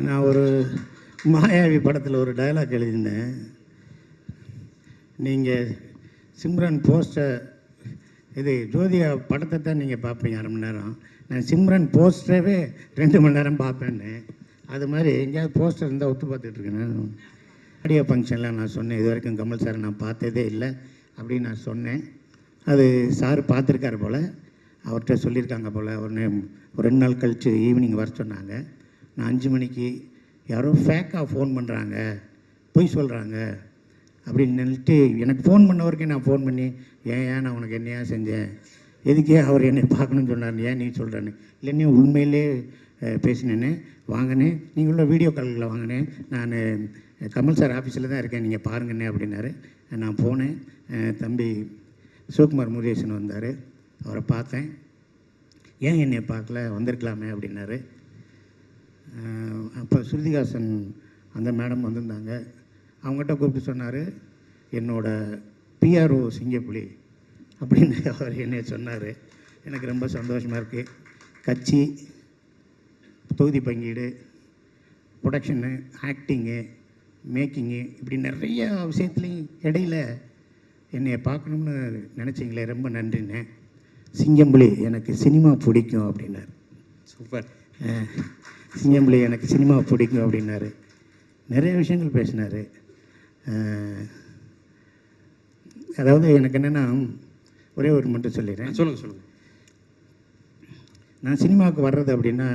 நான் ஒரு மாயாவி படத்தில் ஒரு டயலாக் எழுதியிருந்தேன். நீங்கள் சிம்ரன் போஸ்டர் இது ஜோதிகா படத்தை தான் நீங்கள் பார்ப்பீங்க 1/2 மணி நேரம். நான் சிம்ரன் போஸ்டரவே 2 மணி நேரம் பார்ப்பேன்னு. அது மாதிரி எங்கேயாவது போஸ்டர் இருந்தால் ஒத்து பார்த்துட்ருக்கேன். ஆடியோ ஃபங்க்ஷனில் நான் சொன்னேன், இது வரைக்கும் கமல் சார் நான் பார்த்ததே இல்லை அப்படின்னு நான் சொன்னேன். அது சார் பார்த்துருக்காரு போல், அவர்கிட்ட சொல்லியிருக்காங்க போல். ஒரு 2 நாள் கழித்து ஈவினிங் வர சொன்னாங்க. நான் 5 மணிக்கு யாரோ ஃபேக்காக ஃபோன் பண்ணுறாங்க, பொய் சொல்கிறாங்க அப்படின்னு நினைட்டு எனக்கு ஃபோன் பண்ணவருக்கே நான் ஃபோன் பண்ணி, ஏன் நான் உனக்கு என்னையா செஞ்சேன், எதுக்கே அவர் என்னை பார்க்கணுன்னு சொன்னார், ஏன் நீ சொல்கிறேன்னு. இல்லைன்னே உண்மையிலே பேசினேன்னு வாங்கினே, நீங்களும் வீடியோ காலில் வாங்கினேன், நான் கமல் சார் ஆஃபீஸில் தான் இருக்கேன், நீங்கள் பாருங்கண்ணே அப்படின்னாரு. நான் போனேன். தம்பி சிவகுமார் முருகேசன் வந்தார், அவரை பார்த்தேன். ஏன் என்னை பார்க்கல, வந்திருக்கலாமே அப்படின்னாரு. அப்போ ஸ்ருதிஹாசன் அந்த மேடம் வந்திருந்தாங்க. அவங்ககிட்ட கூப்பிட்டு சொன்னார், என்னோடய பிஆர்ஓ சிங்கப்புலி அப்படின்னு அவர் என்னை சொன்னார். எனக்கு ரொம்ப சந்தோஷமாக இருக்குது. கட்சி, தொகுதி பங்கீடு, ப்ரொடக்ஷனு, ஆக்டிங்கு, மேக்கிங்கு, இப்படி நிறைய விஷயத்துலையும் இடையில என்னை பார்க்கணும்னு நினச்சிங்களே, ரொம்ப நன்றிண்ணே. சிங்கம்புலி எனக்கு சினிமா பிடிக்கும் அப்படின்னார். சூப்பர். சிங்கம்புலி எனக்கு சினிமா பிடிக்கும் அப்படின்னாரு. நிறைய விஷயங்கள் பேசினார். அதாவது எனக்கு என்னென்னா, ஒரே ஒரு மட்டும் சொல்லிடுறேன். சொல்லுங்கள். நான் சினிமாவுக்கு வர்றது அப்படின்னா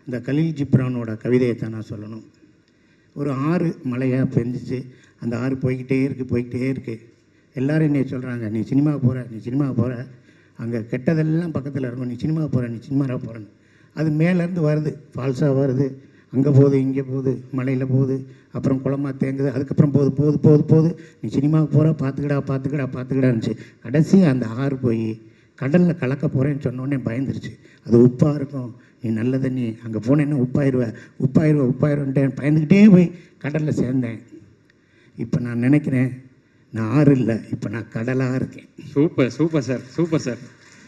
இந்த கலீல் ஜிப்ரானோட கவிதையை தான் நான் சொல்லணும். ஒரு ஆறு மழையாக பெஞ்சிச்சு, அந்த ஆறு போய்கிட்டே இருக்குது. எல்லோரும் என்னை சொல்கிறாங்க, நீ சினிமாவுக்கு போகிற, அங்கே கெட்டதெல்லாம் பக்கத்தில் இருக்கும், நீ சினிமாவுக்கு போகிறேன்னு. அது மேலேருந்து வருது, ஃபால்ஸாக வருது, அங்கே போகுது, இங்கே போகுது, மலையில் போகுது, அப்புறம் குளமாக தேங்குது, அதுக்கப்புறம் போகுது. நீ சினிமாவுக்கு போகிற, பார்த்துக்கிடான்னுச்சு. கடைசி அந்த ஆறு போய் கடலில் கலக்க போகிறேன்னு சொன்னோடனே பயந்துருச்சு. அது உப்பாக இருக்கும், நீ நல்ல தண்ணி, அங்கே போனேன்னா உப்பாயிருவேன்ட்டு பயந்துக்கிட்டே போய் கடலில் சேர்ந்தேன். இப்போ நான் நினைக்கிறேன், நான் ஆறு இல்லை, இப்போ நான் கடலாக இருக்கேன். Super sir.